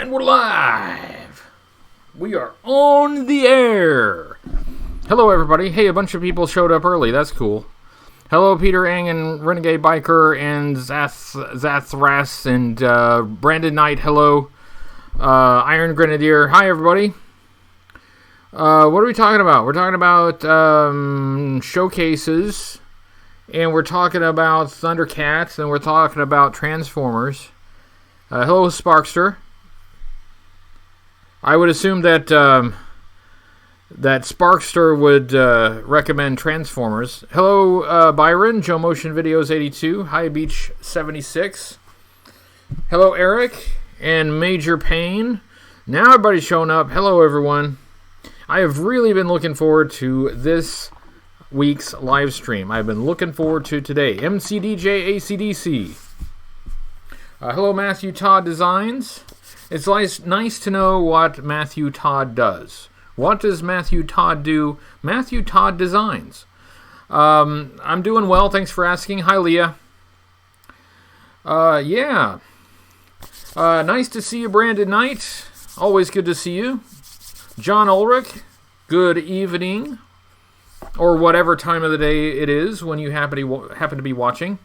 And we're live. We are on the air. Hello, everybody. Hey, a bunch of people showed up early. That's cool. Hello, Peter Ang and Renegade Biker and Zathras and Brandon Knight. Hello. Iron Grenadier. Hi, everybody. What are we talking about? We're talking about showcases, and we're talking about Thundercats, and we're talking about Transformers. Hello, Sparkster. I would assume that that Sparkster would recommend Transformers. Hello, Byron. Joe Motion Videos 82. Hi, Beach 76. Hello, Eric and Major Payne. Now everybody's showing up. Hello, everyone. I have really been looking forward to this week's live stream. I've been looking forward to today. MCDJ ACDC. Hello, Matthew Todd Designs. It's nice to know what Matthew Todd does. What does Matthew Todd do? Matthew Todd Designs. I'm doing well. Thanks for asking. Hi, Leah. Yeah. Nice to see you, Brandon Knight. Always good to see you. John Ulrich, good evening. Or whatever time of the day it is when you happen to be watching.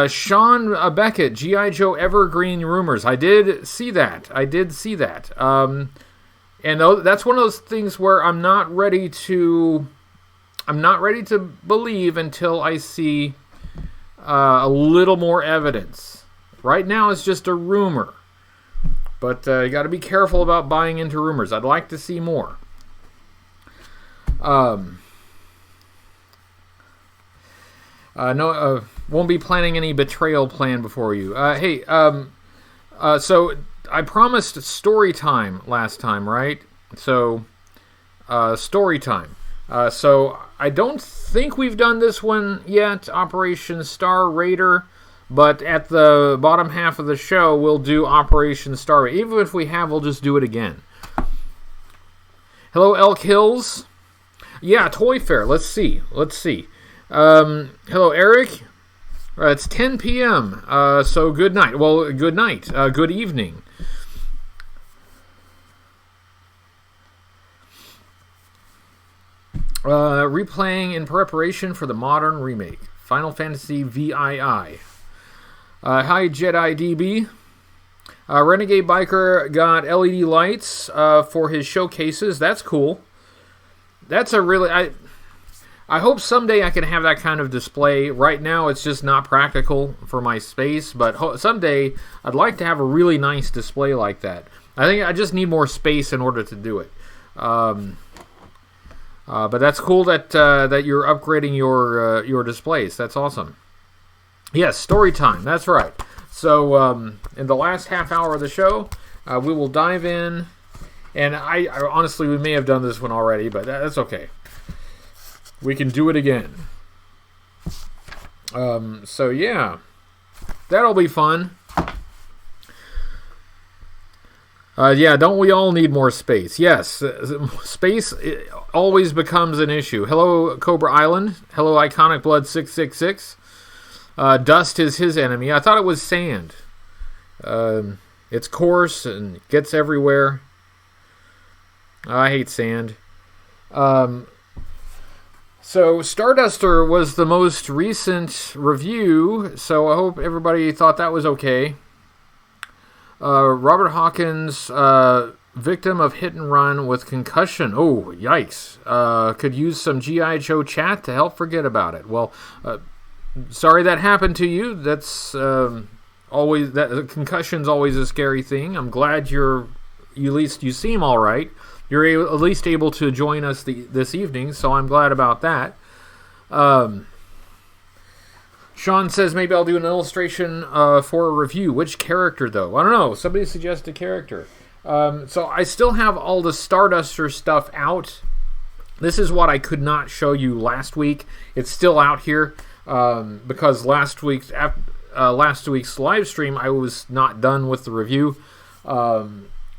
Sean Beckett, G.I. Joe Evergreen Rumors. I did see that. And that's one of those things where I'm not ready to believe until I see a little more evidence. Right now it's just a rumor. But you got to be careful about buying into rumors. I'd like to see more. Won't be planning any betrayal plan before you. Hey, so I promised story time last time, right? So, story time. So I don't think we've done this one yet, Operation Star Raider, but at the bottom half of the show, we'll do Operation Star Raider. Even if we have, we'll just do it again. Hello, Elk Hills. Yeah, Toy Fair. Let's see. Hello, Eric. It's 10 p.m. So good night. Well, good night. Good evening. Replaying in preparation for the modern remake. Final Fantasy VII. Hi, Jedi DB. Renegade Biker got LED lights for his showcases. That's cool. That's a really... I hope someday I can have that kind of display. Right now, it's just not practical for my space, but someday I'd like to have a really nice display like that. I think I just need more space in order to do it. But that's cool that you're upgrading your displays. That's awesome. Yes, story time. That's right. So in the last half hour of the show, we will dive in, and I honestly, we may have done this one already, but that's okay. We can do it again. So yeah, that'll be fun. Yeah, don't we all need more space? Yes, space always becomes an issue. Hello, Cobra Island. Hello, Iconic Blood 666. Dust is his enemy. I thought it was sand. It's coarse and gets everywhere. I hate sand. So Starduster was the most recent review, so I hope everybody thought that was okay. Robert Hawkins, victim of hit and run with concussion. Oh, yikes. Could use some G.I. Joe chat to help forget about it. Well, sorry that happened to you. That's always... concussion's always a scary thing. I'm glad at least you seem all right. You're at least able to join us this evening, so I'm glad about that. Sean says maybe I'll do an illustration for a review. Which character, though? I don't know. Somebody suggest a character. So I still have all the Starduster stuff out. This is what I could not show you last week. It's still out here because last week's live stream I was not done with the review.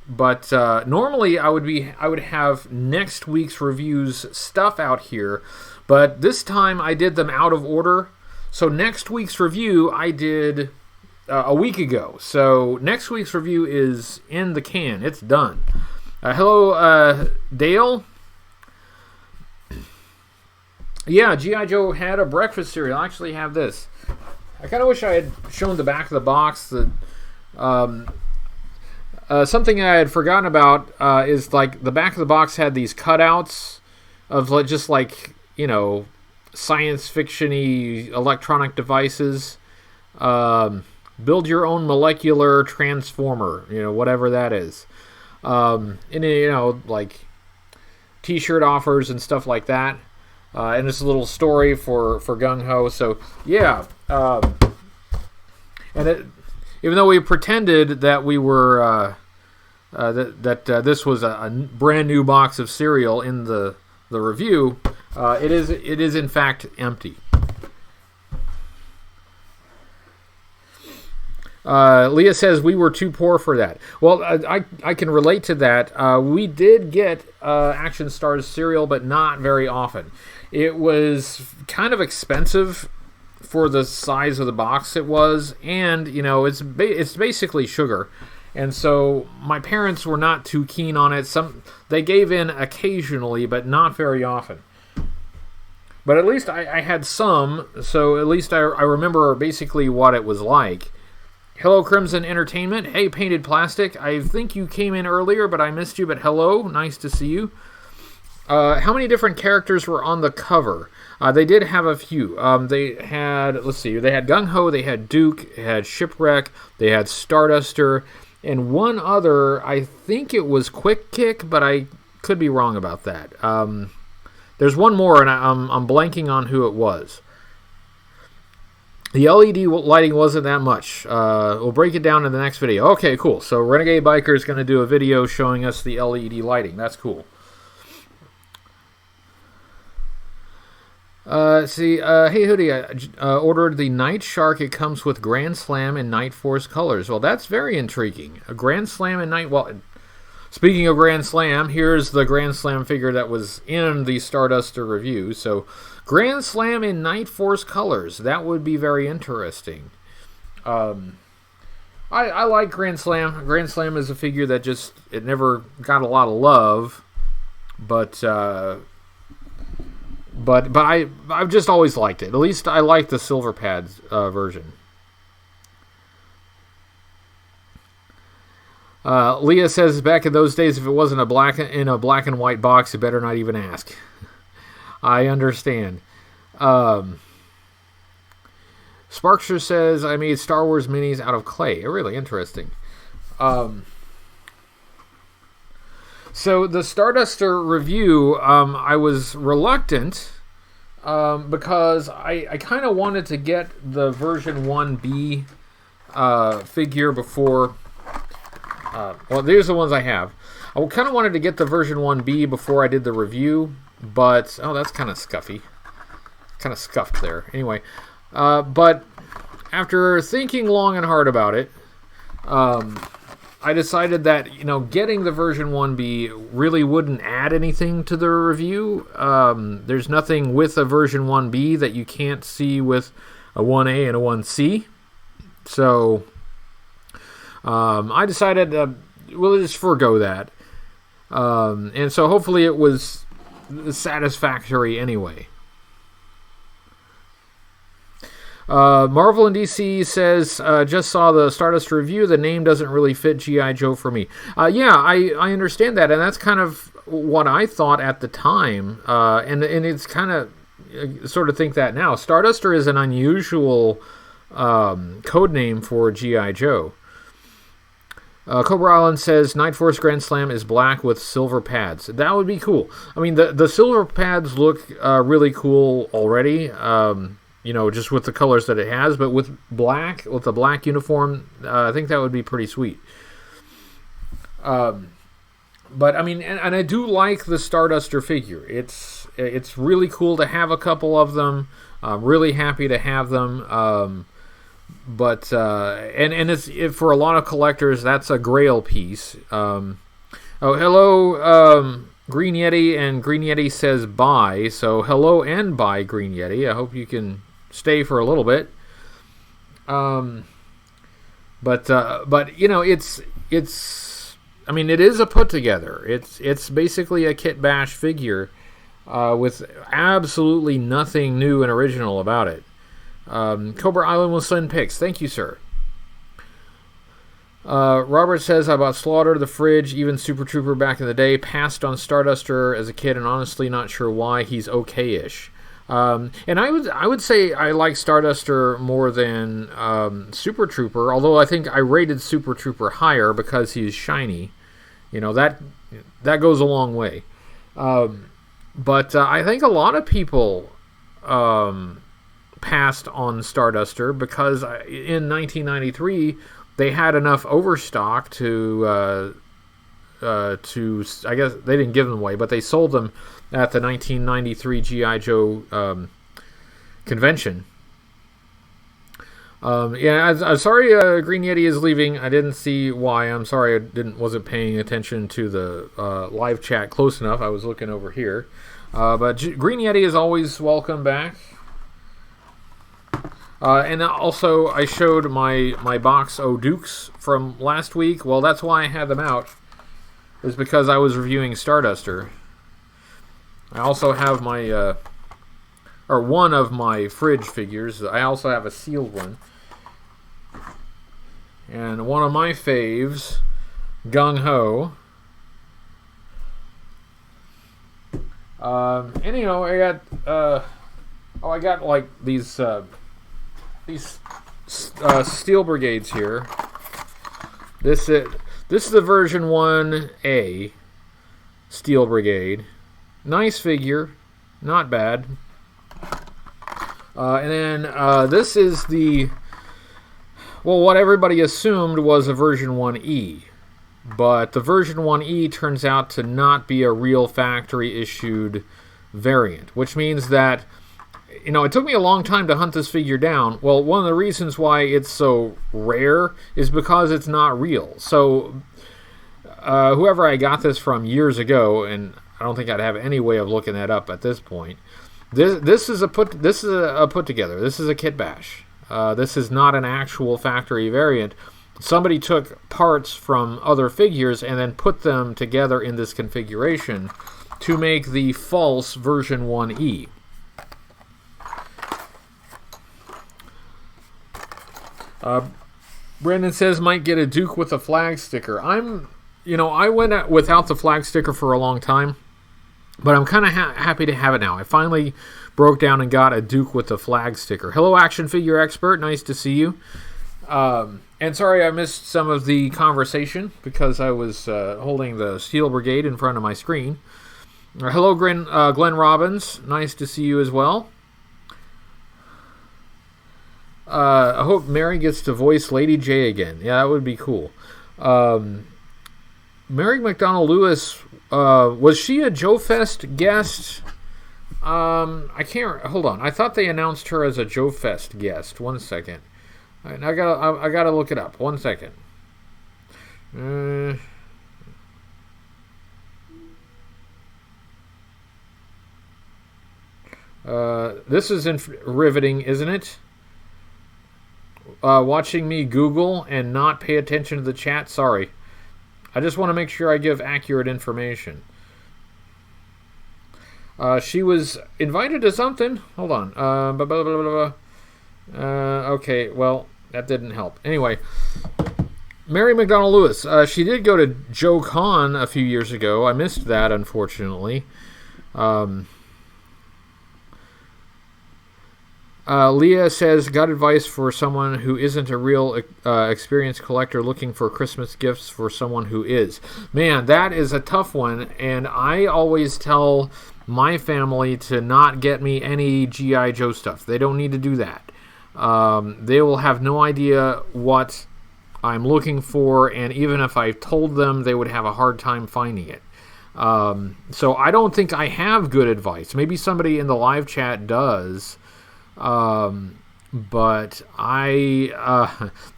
But normally I would have next week's reviews stuff out here, but this time I did them out of order. So next week's review I did a week ago. So next week's review is in the can. It's done. Hello, Dale. Yeah, G.I. Joe had a breakfast cereal. I actually have this. I kind of wish I had shown the back of the box. Something I had forgotten about is like the back of the box had these cutouts of just like, you know, science fiction-y electronic devices. Build your own molecular transformer, you know, whatever that is. And, you know, like t-shirt offers and stuff like that. And it's a little story for Gung Ho. So, yeah. And even though we pretended that we were this was a brand new box of cereal in the review, it is in fact empty. Leah says we were too poor for that. Well, I can relate to that. We did get Action Stars cereal, but not very often. It was kind of expensive for the size of the box it was, and you know it's basically sugar, and so my parents were not too keen on it. They gave in occasionally, but not very often. But at least I had some, so at least I remember basically what it was like. Hello, Crimson Entertainment. Hey, Painted Plastic. I think you came in earlier, but I missed you. But hello, nice to see you. How many different characters were on the cover? They did have a few. They had, let's see, they had Gung Ho, they had Duke, they had Shipwreck, they had Starduster, and one other, I think it was Quick Kick, but I could be wrong about that. There's one more, and I'm blanking on who it was. The LED lighting wasn't that much. We'll break it down in the next video. Okay, cool. So Renegade Biker is going to do a video showing us the LED lighting. That's cool. Hey Hoodie, I ordered the Night Shark. It comes with Grand Slam and Night Force colors. Well, that's very intriguing. A Grand Slam and Night... Well, speaking of Grand Slam, here's the Grand Slam figure that was in the Starduster review. So, Grand Slam in Night Force colors. That would be very interesting. I like Grand Slam. Grand Slam is a figure that just... It never got a lot of love. But I've just always liked it. At least I like the Silver Pads version. Leah says back in those days, if it wasn't in a black and white box, you better not even ask. I understand. Sparkster says I made Star Wars minis out of clay. Really interesting. So the Starduster review, I was reluctant because I kind of wanted to get the version 1B figure before... well, these are the ones I have. I kind of wanted to get the version 1B before I did the review, but... Oh, that's kind of scuffy. Kind of scuffed there. Anyway, but after thinking long and hard about it... I decided that, you know, getting the version 1B really wouldn't add anything to the review. There's nothing with a version 1B that you can't see with a 1A and a 1C. So, I decided, we'll just forego that. And so hopefully it was satisfactory anyway. Marvel and DC says, just saw the Stardust review. The name doesn't really fit G.I. Joe for me. Yeah, I understand that, and that's kind of what I thought at the time. And it's kind of sort of think that now. Starduster is an unusual code name for G.I. Joe. Cobra Island says Night Force Grand Slam is black with silver pads. That would be cool. I mean, the silver pads look really cool already. You know, just with the colors that it has, but with the black uniform, I think that would be pretty sweet. But I mean, and I do like the Starduster figure. It's really cool to have a couple of them. I'm really happy to have them. But it's for a lot of collectors, that's a Grail piece. Oh, hello, Green Yeti, and Green Yeti says bye. So hello and bye, Green Yeti. I hope you can stay for a little bit. But you know, it's I mean, it is a put together. It's basically a kit bash figure with absolutely nothing new and original about it. Cobra Island will send pics. Thank you, sir. Robert says, I bought Slaughter, the Fridge, even Super Trooper back in the day. Passed on Starduster as a kid, and honestly not sure why. He's okay-ish. And I would say I like Starduster more than Super Trooper, although I think I rated Super Trooper higher because he's shiny. You know, that goes a long way. But I think a lot of people passed on Starduster because in 1993 they had enough overstock to I guess they didn't give them away, but they sold them at the 1993 G.I. Joe convention. I'm sorry Green Yeti is leaving. I didn't see why. I'm sorry I wasn't paying attention to the live chat close enough. I was looking over here. But Green Yeti is always welcome back. And also, I showed my box O'Dukes from last week. Well, that's why I had them out. It was because I was reviewing Starduster. I also have my, one of my Fridge figures. I also have a sealed one. And one of my faves, Gung Ho. And you know, I got like these Steel Brigades here. This is the version 1A Steel Brigade. Nice figure, not bad. And then this is what everybody assumed was a version 1E. But the version 1E turns out to not be a real factory issued variant, which means that, you know, it took me a long time to hunt this figure down. Well, one of the reasons why it's so rare is because it's not real. So whoever I got this from years ago, and I don't think I'd have any way of looking that up at this point. This is a put together. This is a kit bash. This is not an actual factory variant. Somebody took parts from other figures and then put them together in this configuration to make the false version 1E. Brandon says might get a Duke with a flag sticker. I went without the flag sticker for a long time, but I'm kind of happy to have it now. I finally broke down and got a Duke with the flag sticker. Hello, action figure expert. Nice to see you. And sorry I missed some of the conversation because I was holding the Steel Brigade in front of my screen. Hello, Glenn Robbins. Nice to see you as well. I hope Mary gets to voice Lady J again. Yeah, that would be cool. Mary McDonald Lewis, was she a Joe Fest guest? I can't. Hold on. I thought they announced her as a Joe Fest guest. 1 second. Right, I gotta look it up. 1 second. This is riveting, isn't it? Watching me Google and not pay attention to the chat. Sorry. I just want to make sure I give accurate information. She was invited to something. Hold on. Okay, well, that didn't help. Anyway, Mary McDonald Lewis. She did go to Joe Con a few years ago. I missed that, unfortunately. Leah says, got advice for someone who isn't a real experienced collector looking for Christmas gifts for someone who is. Man, that is a tough one, and I always tell my family to not get me any G.I. Joe stuff. They don't need to do that. They will have no idea what I'm looking for, and even if I told them, they would have a hard time finding it. So I don't think I have good advice. Maybe somebody in the live chat does. But I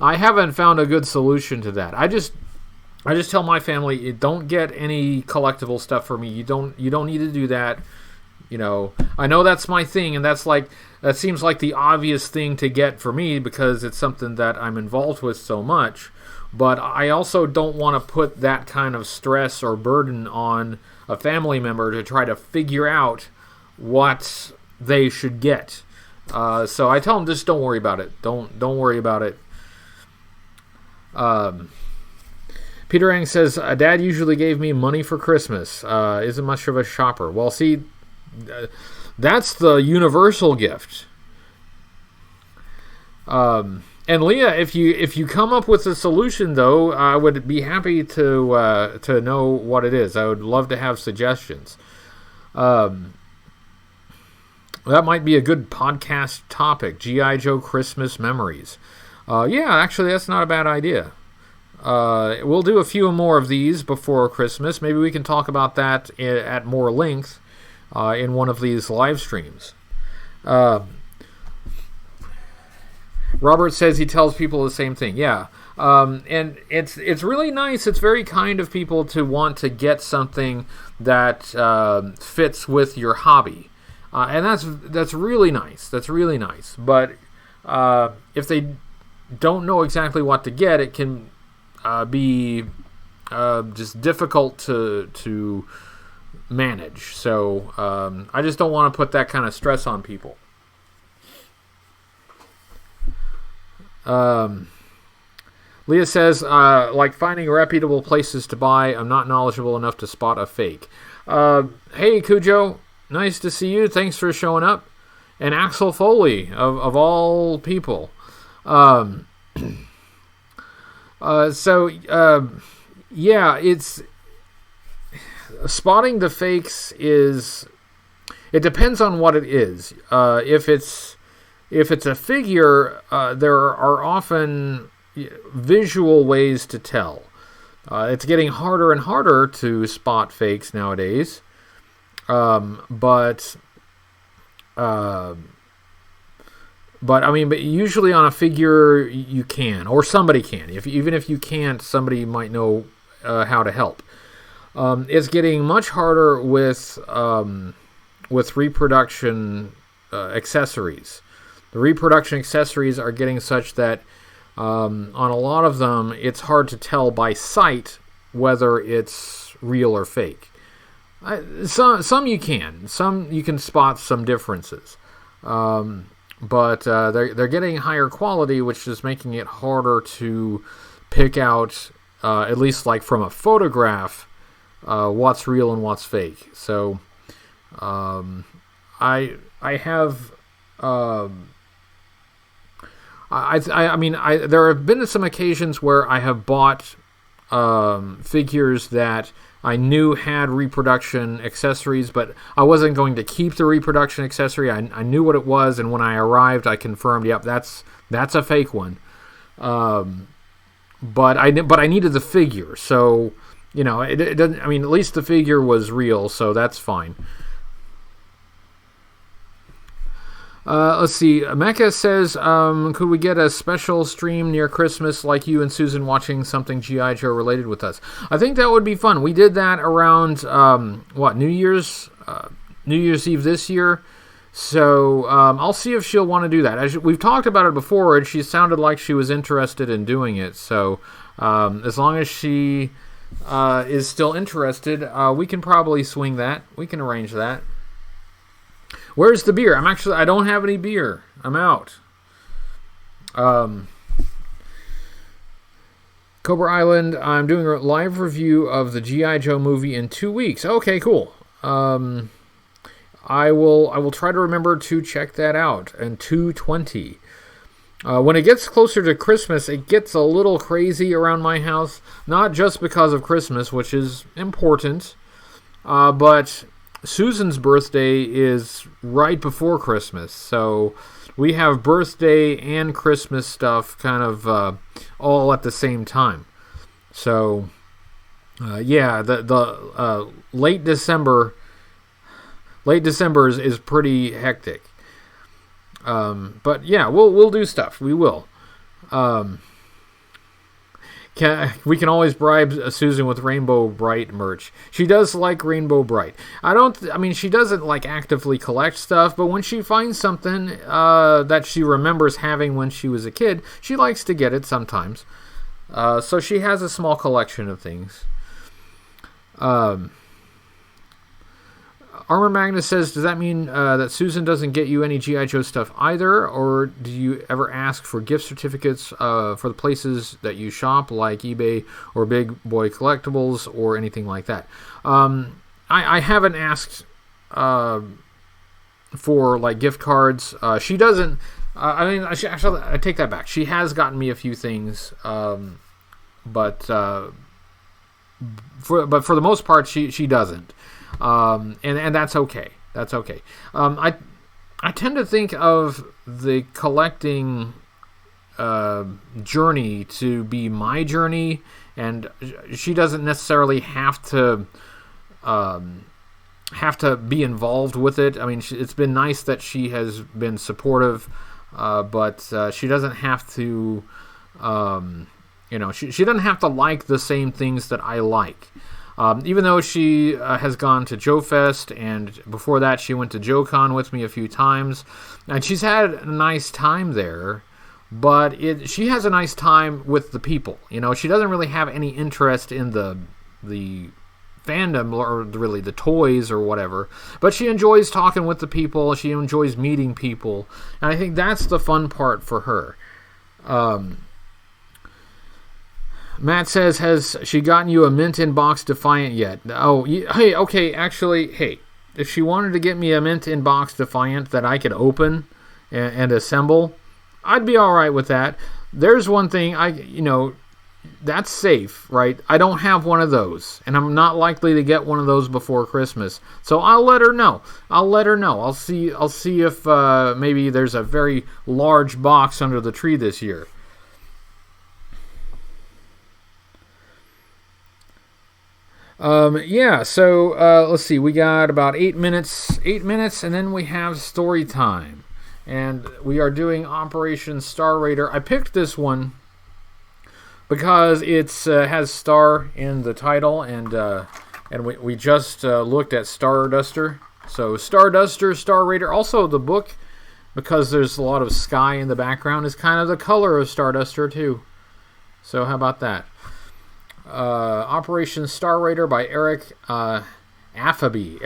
haven't found a good solution to that. I just tell my family, don't get any collectible stuff for me. You don't need to do that. I know that's my thing, and that seems like the obvious thing to get for me because it's something that I'm involved with so much. But I also don't want to put that kind of stress or burden on a family member to try to figure out what they should get. So I tell them, just don't worry about it. Don't worry about it. Peter Ang says, Dad usually gave me money for Christmas. Isn't much of a shopper. Well, see, that's the universal gift. And Leah, if you come up with a solution, though, I would be happy to know what it is. I would love to have suggestions. That might be a good podcast topic. G.I. Joe Christmas memories. Yeah, actually, that's not a bad idea. We'll do a few more of these before Christmas. Maybe we can talk about that at more length in one of these live streams. Robert says he tells people the same thing. Yeah, and it's really nice. It's very kind of people to want to get something that fits with your hobby, and that's really nice. That's really nice. But if they don't know exactly what to get, it can be just difficult to manage. So I just don't want to put that kind of stress on people. Leah says, like finding reputable places to buy, I'm not knowledgeable enough to spot a fake. Hey, Cujo, nice to see you. Thanks for showing up. And Axel Foley, of all people. Yeah, it's... Spotting the fakes it depends on what it is. If it's a figure, there are often visual ways to tell. It's getting harder and harder to spot fakes nowadays. But usually on a figure you can, or somebody can. Even if you can't, somebody might know how to help. It's getting much harder with reproduction accessories. The reproduction accessories are getting such that on a lot of them, it's hard to tell by sight whether it's real or fake. Some you can. Some you can spot some differences. But they're getting higher quality, which is making it harder to pick out, at least like from a photograph, what's real and what's fake. So I have... there have been some occasions where I have bought figures that I knew had reproduction accessories, but I wasn't going to keep the reproduction accessory. I knew what it was, and when I arrived, I confirmed, yep, that's a fake one. But I needed the figure, so it doesn't. I mean, at least the figure was real, so that's fine. Let's see. Mecca says, could we get a special stream near Christmas like you and Susan watching something G.I. Joe related with us? I think that would be fun. We did that around, New Year's Eve this year. So I'll see if she'll want to do that. We've talked about it before, and she sounded like she was interested in doing it. So as long as she is still interested, we can probably swing that. We can arrange that. Where's the beer? I don't have any beer. I'm out. Cobra Island, I'm doing a live review of the G.I. Joe movie in 2 weeks. Okay, cool. I will try to remember to check that out. And 2/20. When it gets closer to Christmas, it gets a little crazy around my house. Not just because of Christmas, which is important, but Susan's birthday is right before Christmas, so we have birthday and Christmas stuff kind of all at the same time. So, the late December is pretty hectic. But yeah, we'll do stuff. We will. We can always bribe Susan with Rainbow Bright merch. She does like Rainbow Bright. She doesn't like actively collect stuff, but when she finds something that she remembers having when she was a kid, she likes to get it sometimes. So she has a small collection of things. Armor Magnus says, does that mean that Susan doesn't get you any G.I. Joe stuff either? Or do you ever ask for gift certificates for the places that you shop, like eBay or Big Boy Collectibles or anything like that? I haven't asked for like gift cards. She doesn't. Actually, I take that back. She has gotten me a few things, but for the most part, she doesn't. And that's okay. That's okay. I tend to think of the collecting journey to be my journey, and she doesn't necessarily have to be involved with it. I mean, it's been nice that she has been supportive, but she doesn't have to. She doesn't have to like the same things that I like. Even though she has gone to Joe Fest, and before that she went to JoeCon with me a few times, and she's had a nice time there, but she has a nice time with the people. She doesn't really have any interest in the fandom or really the toys or whatever, but she enjoys talking with the people, she enjoys meeting people, and I think that's the fun part for her. Matt says, has she gotten you a Mint in-box Defiant yet? Oh, hey, okay, actually, hey, if she wanted to get me a Mint in-box Defiant that I could open and assemble, I'd be all right with that. There's one thing, that's safe, right? I don't have one of those, and I'm not likely to get one of those before Christmas. So I'll let her know. I'll see if maybe there's a very large box under the tree this year. So let's see. We got about 8 minutes, and then we have story time. And we are doing Operation Star Raider. I picked this one because it has Star in the title, and we just looked at Starduster. So Starduster, Star Raider. Also the book, because there's a lot of sky in the background, is kind of the color of Starduster too. So how about that? Operation Star Raider by Eric Affaby.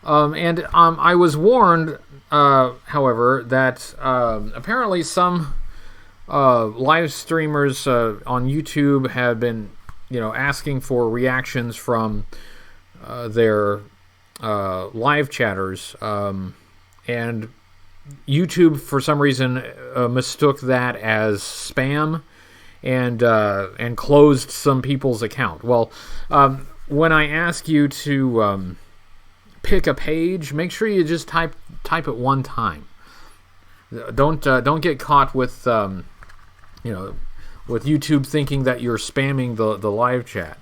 I was warned, however, that apparently some live streamers on YouTube have been, asking for reactions from their live chatters, and YouTube for some reason mistook that as spam. And closed some people's account. Well, when I ask you to pick a page, make sure you just type it one time. Don't get caught with with YouTube thinking that you're spamming the live chat.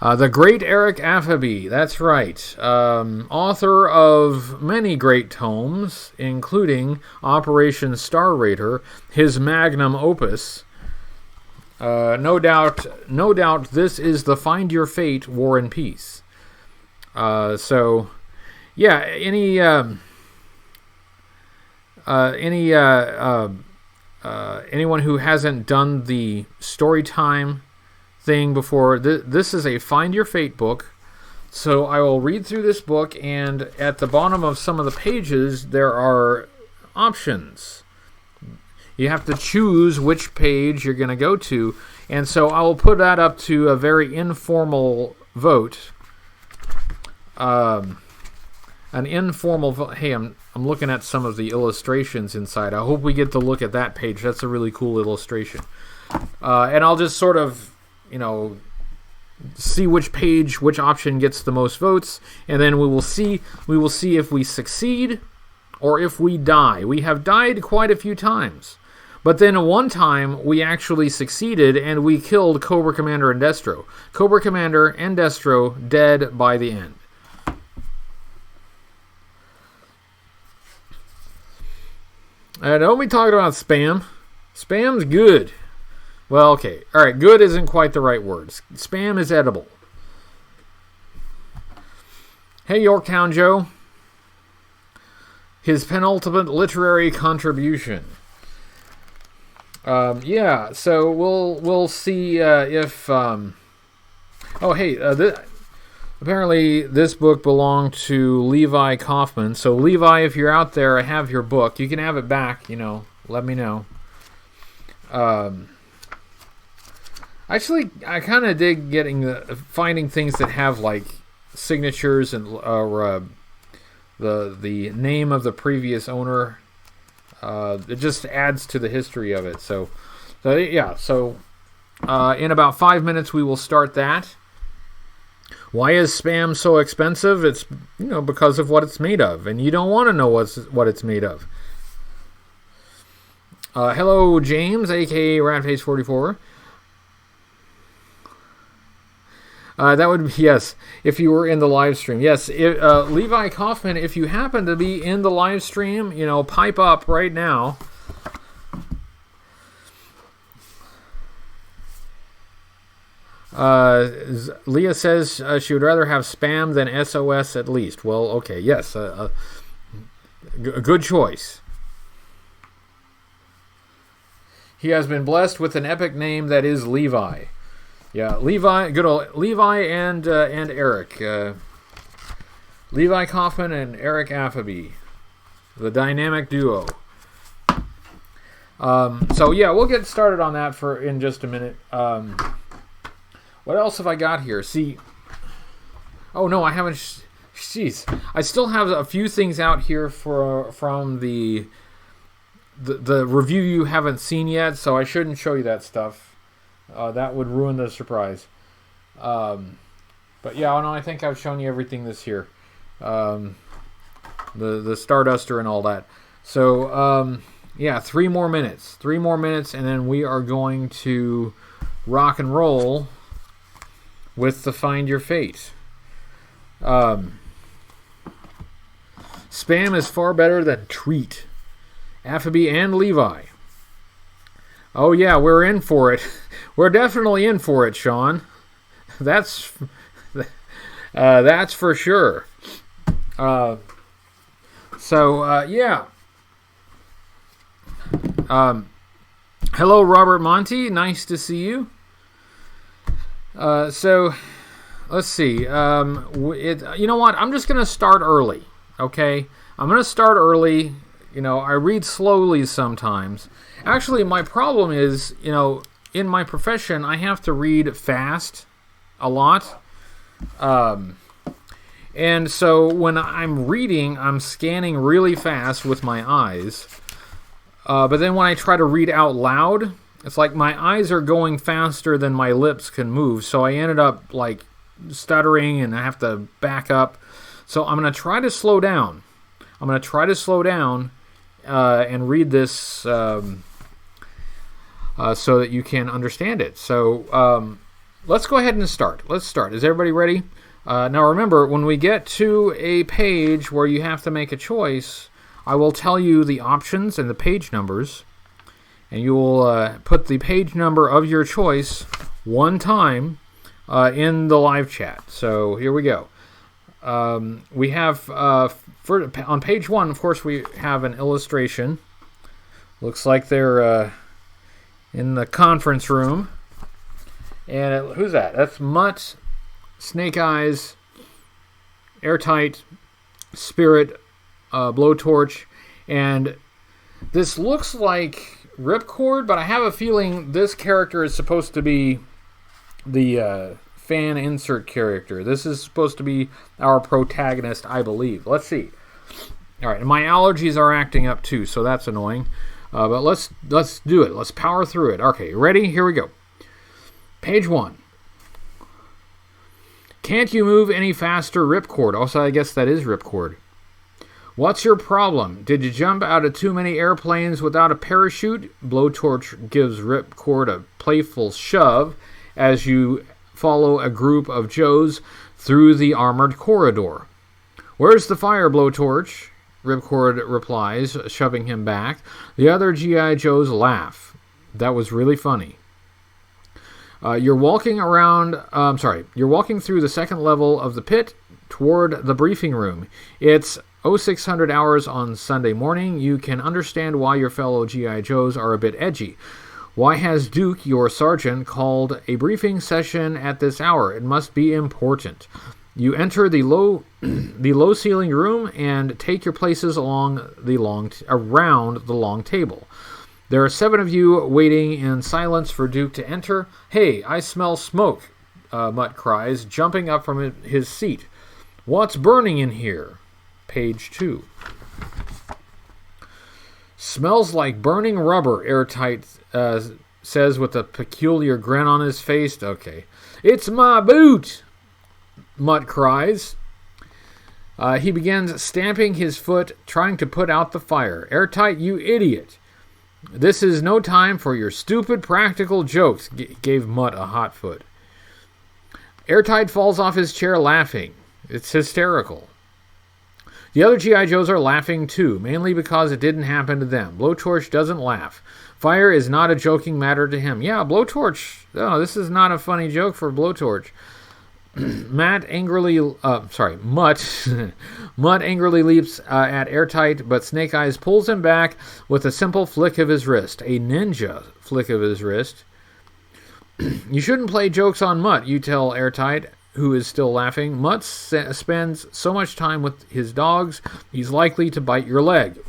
The great Eric Affaby, that's right. Author of many great tomes, including Operation Star Raider, his magnum opus. No doubt, this is the Find Your Fate War and Peace. Anyone who hasn't done the story time thing before, this is a Find Your Fate book. So I will read through this book, and at the bottom of some of the pages there are options. You have to choose which page you're going to go to, and so I will put that up to a very informal vote. An informal vote. Hey, I'm looking at some of the illustrations inside. I hope we get to look at that page. That's a really cool illustration. And I'll just sort of see which option gets the most votes, and then we will see if we succeed or if we die. We have died quite a few times, but then one time we actually succeeded and we killed Cobra Commander and Destro. Cobra Commander and Destro dead by the end. Don't be talking about spam. Spam's good. Well, okay. All right, good isn't quite the right word. Spam is edible. Hey, Yorktown Joe. His penultimate literary contribution. Yeah, so we'll see if... oh, hey, apparently this book belonged to Levi Kaufman. So, Levi, if you're out there, I have your book. You can have it back, let me know. Actually, I kind of dig finding things that have, like, signatures and the name of the previous owner. It just adds to the history of it. So yeah. So in about 5 minutes we will start that. Why is spam so expensive? It's because of what it's made of, and you don't want to know what it's made of. Hello, James, aka Ratface44. That would be, yes, if you were in the live stream. Yes, Levi Kaufman, if you happen to be in the live stream, pipe up right now. Leah says she would rather have spam than SOS at least. Well, okay, yes, a good choice. He has been blessed with an epic name that is Levi. Yeah, Levi, good old Levi and Eric. Levi Kaufman and Eric Affaby. The dynamic duo. So yeah, we'll get started on that in just a minute. What else have I got here? See, oh no, I haven't. Jeez, I still have a few things out here from the review you haven't seen yet, so I shouldn't show you that stuff. That would ruin the surprise. But yeah, I think I've shown you everything this year. The Starduster and all that. So, yeah, 3 more minutes. 3 more minutes, and then we are going to rock and roll with the Find Your Fate. Spam is far better than Treat. Affaby and Levi. Oh yeah, we're in for it. We're definitely in for it, Sean. That's for sure. Yeah. Hello, Robert Monty. Nice to see you. So, let's see. You know what? I'm just going to start early, okay? I'm going to start early. I read slowly sometimes. Actually, my problem is, in my profession, I have to read fast a lot. And so when I'm reading, I'm scanning really fast with my eyes. But then when I try to read out loud, it's like my eyes are going faster than my lips can move. So I ended up like stuttering and I have to back up. So I'm going to try to slow down. And read this so that you can understand it. So let's go ahead and start. Let's start. Is everybody ready? Now remember, when we get to a page where you have to make a choice, I will tell you the options and the page numbers, and you will put the page number of your choice one time in the live chat. So here we go. We have, on page 1, of course, we have an illustration. Looks like they're in the conference room. And who's that? That's Mutt, Snake Eyes, Airtight, Spirit, Blowtorch. And this looks like Ripcord, but I have a feeling this character is supposed to be the fan insert character. This is supposed to be our protagonist, I believe. Let's see. All right, and my allergies are acting up too, so that's annoying. But let's do it. Let's power through it. Okay, ready? Here we go. Page 1. Can't you move any faster, Ripcord? Also, I guess that is Ripcord. What's your problem? Did you jump out of too many airplanes without a parachute? Blowtorch gives Ripcord a playful shove as you follow a group of Joes through the armored corridor. Where's the fire, Blowtorch? Ripcord replies, shoving him back. The other G.I. Joes laugh. That was really funny. You're walking through the second level of the pit toward the briefing room. It's 0600 hours on Sunday morning. You can understand why your fellow G.I. Joes are a bit edgy. Why has Duke, your sergeant, called a briefing session at this hour? It must be important. You enter the low ceiling room and take your places around the long table. There are 7 of you waiting in silence for Duke to enter. "Hey, I smell smoke," Mutt cries, jumping up from his seat. "What's burning in here?" Page 2. "Smells like burning rubber," Airtight says with a peculiar grin on his face. Okay. "It's my boot," Mutt cries. He begins stamping his foot, trying to put out the fire. "Airtight, you idiot. This is no time for your stupid practical jokes," gave Mutt a hot foot. Airtight falls off his chair laughing. It's hysterical. The other G.I. Joes are laughing too, mainly because it didn't happen to them. Blowtorch doesn't laugh. Fire is not a joking matter to him. Yeah, Blowtorch, this is not a funny joke for Blowtorch. Mutt angrily leaps at Airtight, but Snake Eyes pulls him back with a simple flick of his wrist. A ninja flick of his wrist. "You shouldn't play jokes on Mutt," you tell Airtight, who is still laughing. "Mutt spends so much time with his dogs, he's likely to bite your leg."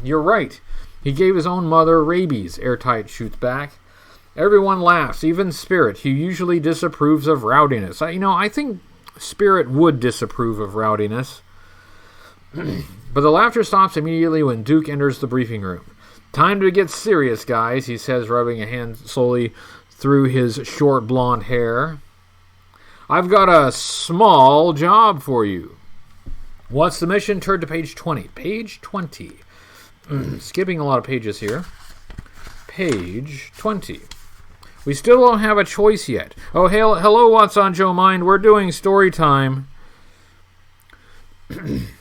"You're right. He gave his own mother rabies," Airtight shoots back. Everyone laughs, even Spirit, who usually disapproves of rowdiness. I think Spirit would disapprove of rowdiness. But the laughter stops immediately when Duke enters the briefing room. "Time to get serious, guys," he says, rubbing a hand slowly through his short blonde hair. "I've got a small job for you." "What's the mission?" Turn to page 20. Page 20. Skipping a lot of pages here. Page 20. We still don't have a choice yet. Oh, hello, what's on Joe Mind? We're doing story time.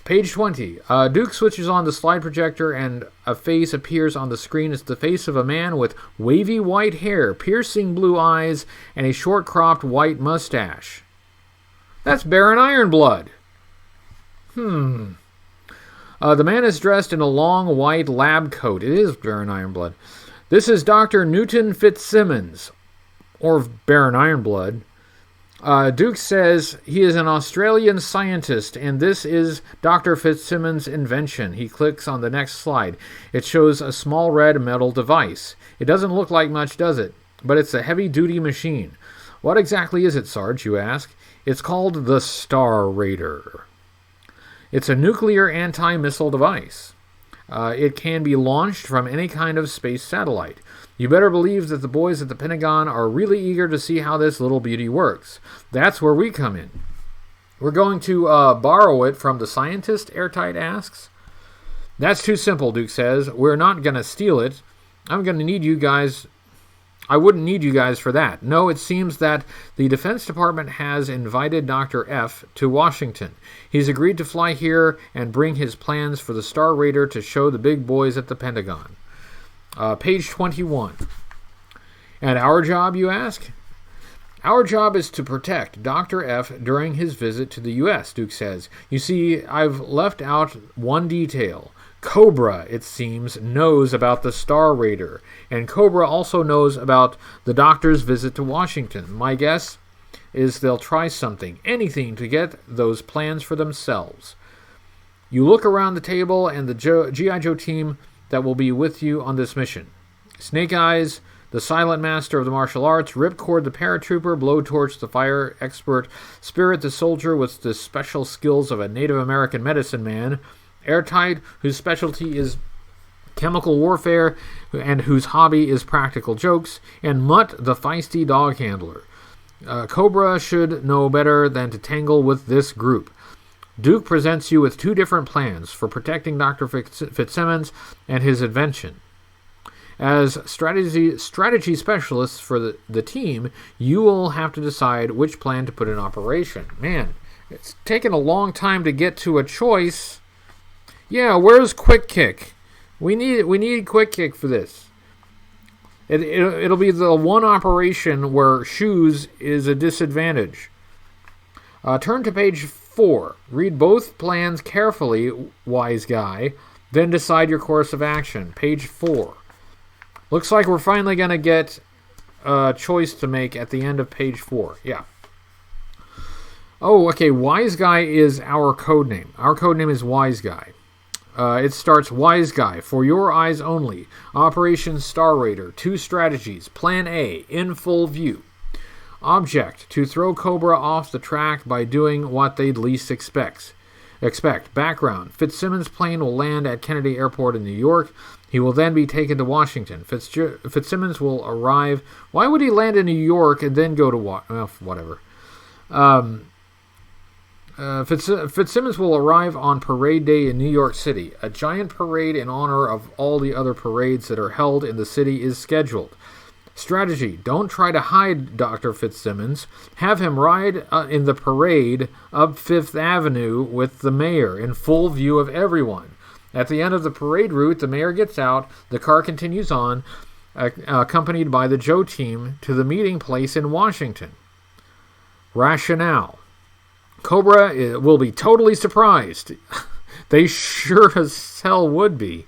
Page 20. Duke switches on the slide projector and a face appears on the screen. It's the face of a man with wavy white hair, piercing blue eyes, and a short-cropped white mustache. That's Baron Ironblood. The man is dressed in a long white lab coat. It is Baron Ironblood. "This is Dr. Newton Fitzsimmons," or Baron Ironblood. Duke says he is an Australian scientist, and this is Dr. Fitzsimmons' invention. He clicks on the next slide. It shows a small red metal device. It doesn't look like much, does it? But it's a heavy-duty machine. "What exactly is it, Sarge?" you ask. "It's called the Star Raider. It's a nuclear anti-missile device. It can be launched from any kind of space satellite. You better believe that the boys at the Pentagon are really eager to see how this little beauty works. That's where we come in." "We're going to borrow it from the scientist?" Airtight asks. "That's too simple," Duke says. "We're not going to steal it. I wouldn't need you guys for that. No, it seems that the Defense Department has invited Dr. F to Washington. He's agreed to fly here and bring his plans for the Star Raider to show the big boys at the Pentagon." Page 21. "And our job, you ask?" "Our job is to protect Dr. F during his visit to the U.S., Duke says. "You see, I've left out one detail. Cobra, it seems, knows about the Star Raider, and Cobra also knows about the doctor's visit to Washington. My guess is they'll try something, anything, to get those plans for themselves." You look around the table and the G.I. Joe team that will be with you on this mission. Snake Eyes, the silent master of the martial arts; Ripcord, the paratrooper; Blowtorch, the fire expert; Spirit, the soldier with the special skills of a Native American medicine man; Airtight, whose specialty is chemical warfare and whose hobby is practical jokes; and Mutt, the feisty dog handler. Cobra should know better than to tangle with this group. Duke presents you with 2 different plans for protecting Dr. Fitzsimmons and his invention. As strategy specialists for the team, you will have to decide which plan to put in operation. Man, it's taken a long time to get to a choice. Yeah, where's Quick Kick? We need Quick Kick for this. It'll be the one operation where shoes is a disadvantage. Turn to page 4. Read both plans carefully, wise guy, then decide your course of action. Page 4. Looks like we're finally going to get a choice to make at the end of page 4. Yeah. Oh, okay. Wise Guy is our code name. Our code name is Wise Guy. It starts, Wise Guy, for your eyes only. Operation Star Raider, 2 strategies. Plan A, in full view. Object, to throw Cobra off the track by doing what they'd least expect. Background, Fitzsimmons' plane will land at Kennedy Airport in New York. He will then be taken to Washington. Fitzsimmons will arrive. Why would he land in New York and then go to whatever. Fitzsimmons will arrive on Parade Day in New York City. A giant parade in honor of all the other parades that are held in the city is scheduled. Strategy. Don't try to hide Dr. Fitzsimmons. Have him ride in the parade up Fifth Avenue with the mayor in full view of everyone. At the end of the parade route, the mayor gets out. The car continues on, accompanied by the Joe team, to the meeting place in Washington. Rationale. Cobra will be totally surprised. They sure as hell would be.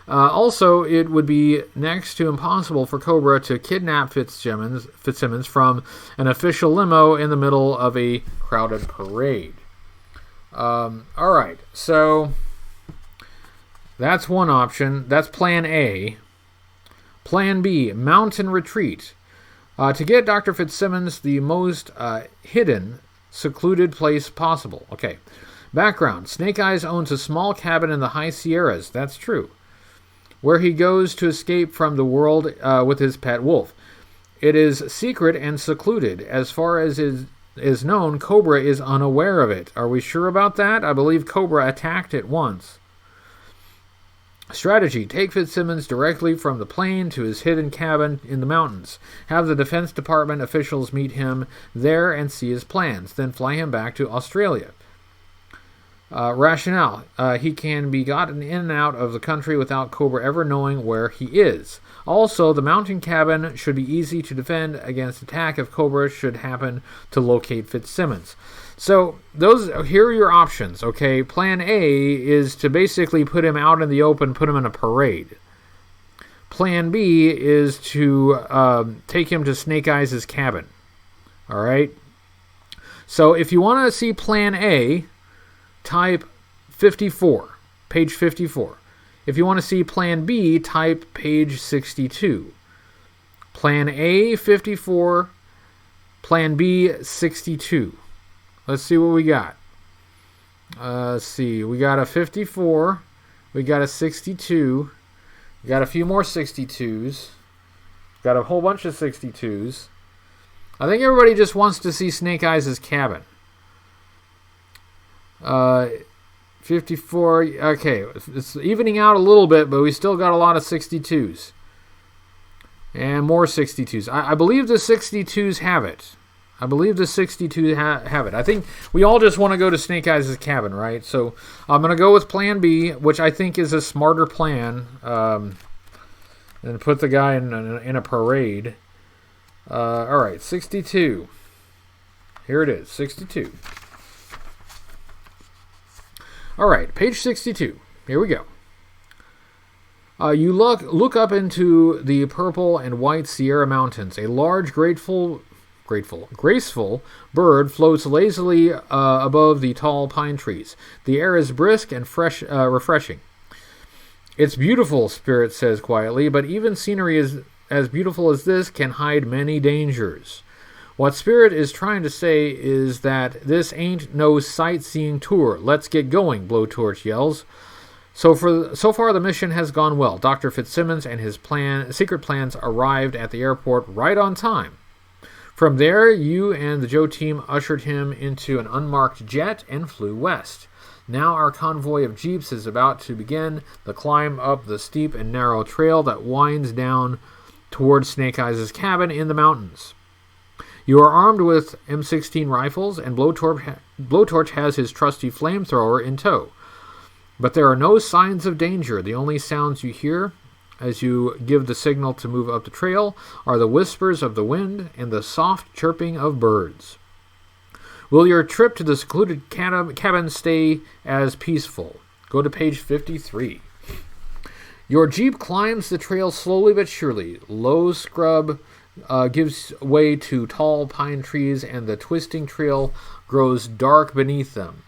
Also, it would be next to impossible for Cobra to kidnap Fitzsimmons from an official limo in the middle of a crowded parade. All right, so that's one option. That's Plan A. Plan B, mountain retreat. To get Dr. Fitzsimmons the most hidden, secluded place possible. Okay. Background. Snake Eyes owns a small cabin in the high Sierras. That's true. Where he goes to escape from the world with his pet wolf. It is secret and secluded. As far as is known, Cobra is unaware of it. Are we sure about that? I believe Cobra attacked it once. Strategy. Take Fitzsimmons directly from the plane to his hidden cabin in the mountains. Have the Defense Department officials meet him there and see his plans. Then fly him back to Australia. Rationale. He can be gotten in and out of the country without Cobra ever knowing where he is. Also, the mountain cabin should be easy to defend against attack if Cobra should happen to locate Fitzsimmons. So, here are your options, okay? Plan A is to basically put him out in the open, put him in a parade. Plan B is to take him to Snake Eyes' cabin. All right? So, if you want to see Plan A, type 54, page 54. If you want to see Plan B, type page 62. Plan A, 54. Plan B, 62. Let's see what we got. Let's see. We got a 54. We got a 62. We got a few more 62s. Got a whole bunch of 62s. I think everybody just wants to see Snake Eyes' cabin. 54. Okay, it's evening out a little bit, but we still got a lot of 62s. And more 62s. I believe the 62s have it. I think we all just want to go to Snake Eyes' cabin, right? So I'm going to go with Plan B, which I think is a smarter plan, and put the guy in a parade. All right, 62. Here it is, 62. All right, page 62. Here we go. You look up into the purple and white Sierra Mountains. A large, graceful bird floats lazily above the tall pine trees. The air is brisk and refreshing. It's beautiful, Spirit says quietly, but even scenery as beautiful as this can hide many dangers. What Spirit is trying to say is that this ain't no sightseeing tour. Let's get going, Blowtorch yells. So far the mission has gone well. Dr. Fitzsimmons and his secret plans arrived at the airport right on time. From there, you and the Joe team ushered him into an unmarked jet and flew west. Now our convoy of jeeps is about to begin the climb up the steep and narrow trail that winds down toward Snake Eyes' cabin in the mountains. You are armed with M16 rifles, and Blowtorch has his trusty flamethrower in tow. But there are no signs of danger. The only sounds you hear as you give the signal to move up the trail are the whispers of the wind and the soft chirping of birds. Will your trip to the secluded cabin stay as peaceful? Go to page 53. Your jeep climbs the trail slowly but surely. Low scrub gives way to tall pine trees, and the twisting trail grows dark beneath them.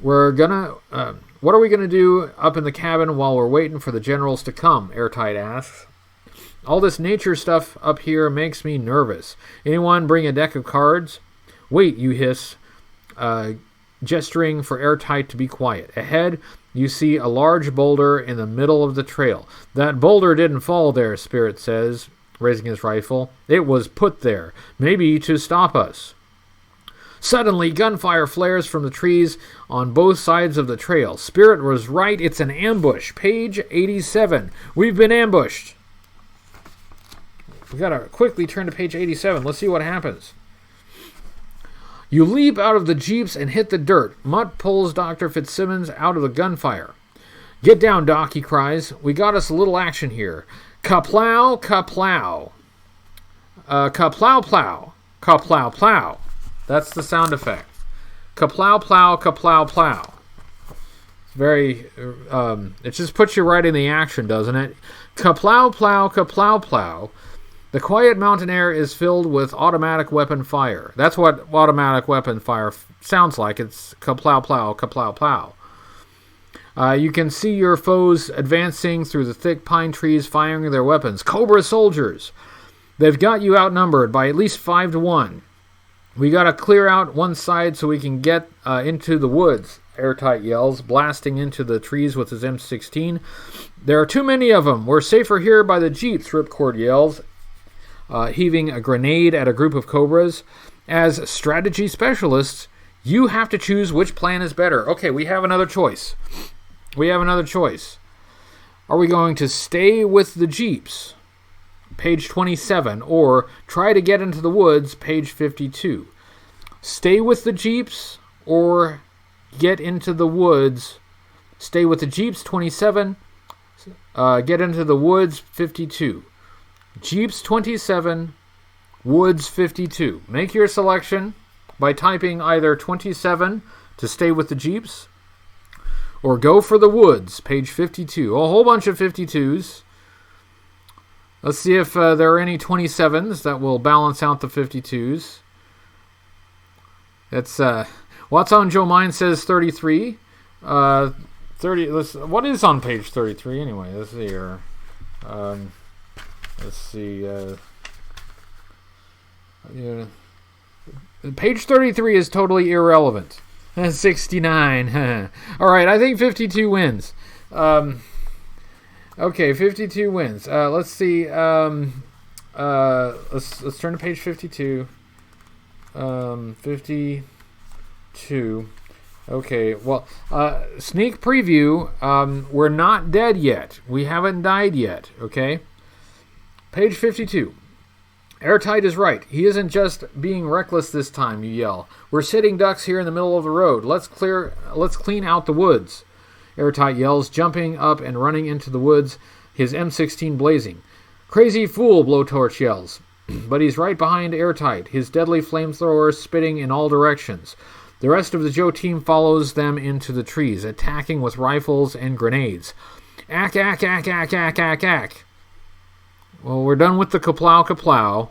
What are we gonna do up in the cabin while we're waiting for the generals to come? Airtight asks. All this nature stuff up here makes me nervous. Anyone bring a deck of cards? Wait, you hiss, gesturing for Airtight to be quiet. Ahead, you see a large boulder in the middle of the trail. That boulder didn't fall there, Spirit says, raising his rifle. It was put there, maybe to stop us. Suddenly, gunfire flares from the trees on both sides of the trail. Spirit was right, it's an ambush. Page 87. We've been ambushed. We gotta quickly turn to page 87. Let's see what happens. You leap out of the jeeps and hit the dirt. Mutt pulls Dr. Fitzsimmons out of the gunfire. Get down, Doc, he cries. We got us a little action here. Ka-plow, ka-plow. Ka-plow, plow. Ka-plow, plow. That's the sound effect. Ka-plow, plow, ka-plow, plow. It's very, it just puts you right in the action, doesn't it? Ka-plow, plow, ka-plow, plow. The quiet mountain air is filled with automatic weapon fire. That's what automatic weapon fire sounds like. It's ka-plow, plow, ka-plow, plow. You can see your foes advancing through the thick pine trees, firing their weapons. Cobra soldiers! They've got you outnumbered by at least 5-1. We gotta clear out one side so we can get into the woods, Airtight yells, blasting into the trees with his M16. There are too many of them. We're safer here by the jeeps, Ripcord yells, heaving a grenade at a group of Cobras. As strategy specialists, you have to choose which plan is better. Okay, we have another choice. Are we going to stay with the jeeps? Page 27, or try to get into the woods, page 52. Stay with the jeeps or get into the woods. Stay with the jeeps, 27. Get into the woods, 52. Jeeps, 27. Woods, 52. Make your selection by typing either 27 to stay with the jeeps or go for the woods, page 52. A whole bunch of 52s. Let's see if there are any 27s that will balance out the 52s. It's what's on Joe Mine says 33. 30. What is on page 33 anyway? Let's see here. Let's see. Yeah. Page 33 is totally irrelevant. 69. All right, I think 52 wins. Okay, 52 wins. Let's see. Let's turn to page 52. 52. Okay. Well, sneak preview. We're not dead yet. We haven't died yet. Okay. Page 52. Airtight is right. He isn't just being reckless this time, you yell. We're sitting ducks here in the middle of the road. Let's clean out the woods. Airtight yells, jumping up and running into the woods, his M16 blazing. Crazy fool, Blowtorch yells. But he's right behind Airtight, his deadly flamethrower spitting in all directions. The rest of the Joe team follows them into the trees, attacking with rifles and grenades. Ack, ack, ack, ack, ack, ack, ack. Well, we're done with the kaplow, kaplow.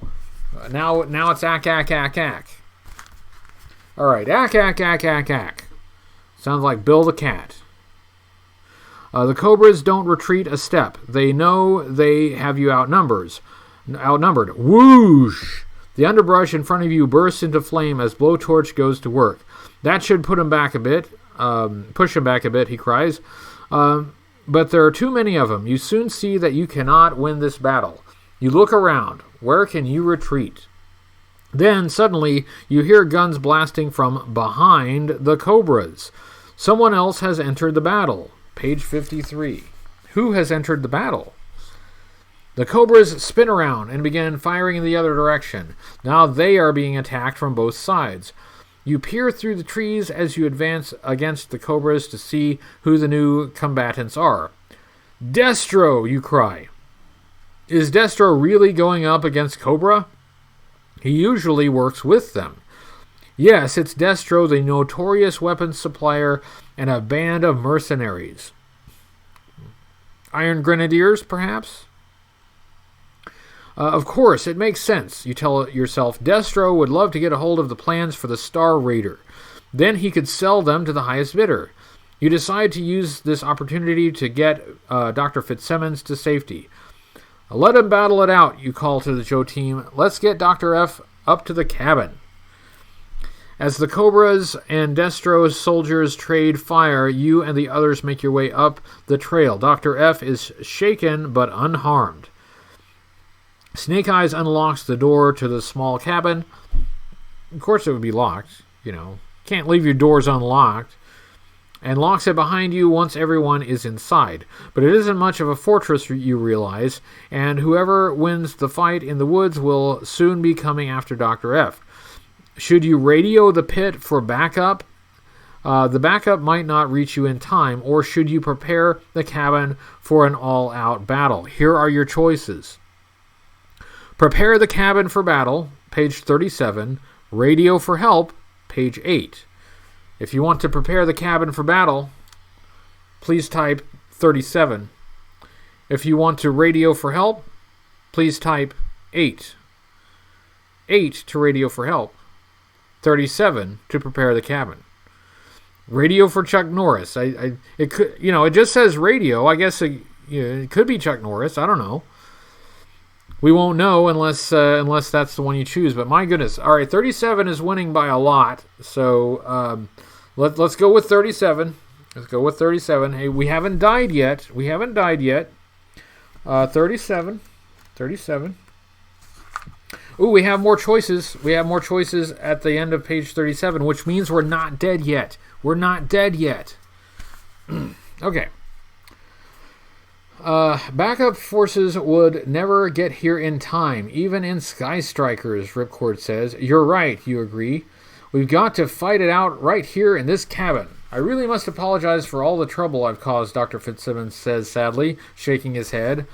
Now it's ack, ack, ack, ack. All right, ack, ack, ack, ack, ack. Sounds like Bill the Cat. The Cobras don't retreat a step. They know they have you outnumbered. Whoosh! The underbrush in front of you bursts into flame as Blowtorch goes to work. That should put him back a bit. Push him back a bit, he cries. But there are too many of them. You soon see that you cannot win this battle. You look around. Where can you retreat? Then, suddenly, you hear guns blasting from behind the Cobras. Someone else has entered the battle. Page 53. Who has entered the battle? The Cobras spin around and begin firing in the other direction. Now they are being attacked from both sides. You peer through the trees as you advance against the Cobras to see who the new combatants are. Destro, you cry. Is Destro really going up against Cobra? He usually works with them. Yes, it's Destro, the notorious weapons supplier, and a band of mercenaries. Iron Grenadiers, perhaps? Of course, it makes sense. You tell yourself, Destro would love to get a hold of the plans for the Star Raider. Then he could sell them to the highest bidder. You decide to use this opportunity to get Dr. Fitzsimmons to safety. Let him battle it out, you call to the Joe team. Let's get Dr. F up to the cabin. As the Cobras and Destro's soldiers trade fire, you and the others make your way up the trail. Dr. F is shaken but unharmed. Snake Eyes unlocks the door to the small cabin. Of course it would be locked, Can't leave your doors unlocked. And locks it behind you once everyone is inside. But it isn't much of a fortress, you realize, and whoever wins the fight in the woods will soon be coming after Dr. F. Should you radio the pit for backup? The backup might not reach you in time, or should you prepare the cabin for an all-out battle? Here are your choices. Prepare the cabin for battle, page 37. Radio for help, page 8. If you want to prepare the cabin for battle, please type 37. If you want to radio for help, please type 8. 8 to radio for help. 37 to prepare the cabin. Radio for Chuck Norris. It could, it just says radio. I guess it could be Chuck Norris. I don't know. We won't know unless that's the one you choose. But my goodness. All right, 37 is winning by a lot. So let's go with 37. Let's go with 37. Hey, we haven't died yet. 37. Ooh, we have more choices. We have more choices at the end of page 37, which means we're not dead yet. Okay. Backup forces would never get here in time, even in Sky Strikers, Ripcord says. You're right, you agree. We've got to fight it out right here in this cabin. I really must apologize for all the trouble I've caused, Dr. Fitzsimmons says sadly, shaking his head.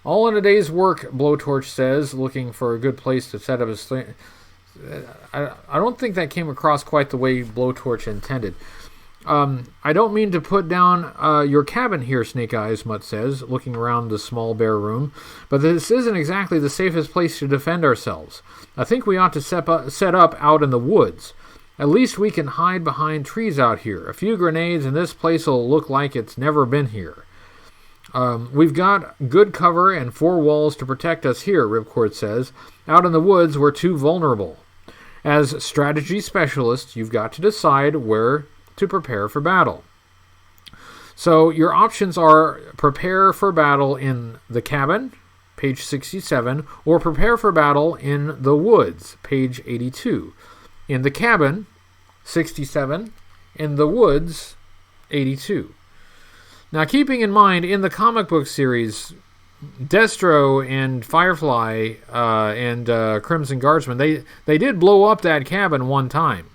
All in a day's work, Blowtorch says, looking for a good place to set up his thing. I don't think that came across quite the way Blowtorch intended. I don't mean to put down your cabin here, Snake Eyes, Mutt says, looking around the small bare room, but this isn't exactly the safest place to defend ourselves. I think we ought to set up out in the woods. At least we can hide behind trees out here. A few grenades and this place will look like it's never been here. We've got good cover and 4 walls to protect us here, Ripcord says. Out in the woods, we're too vulnerable. As strategy specialists, you've got to decide where to prepare for battle. So your options are prepare for battle in the cabin, page 67, or prepare for battle in the woods, page 82. In the cabin, 67. In the woods, 82. Now, keeping in mind, in the comic book series, Destro and Firefly and Crimson Guardsman, they did blow up that cabin one time.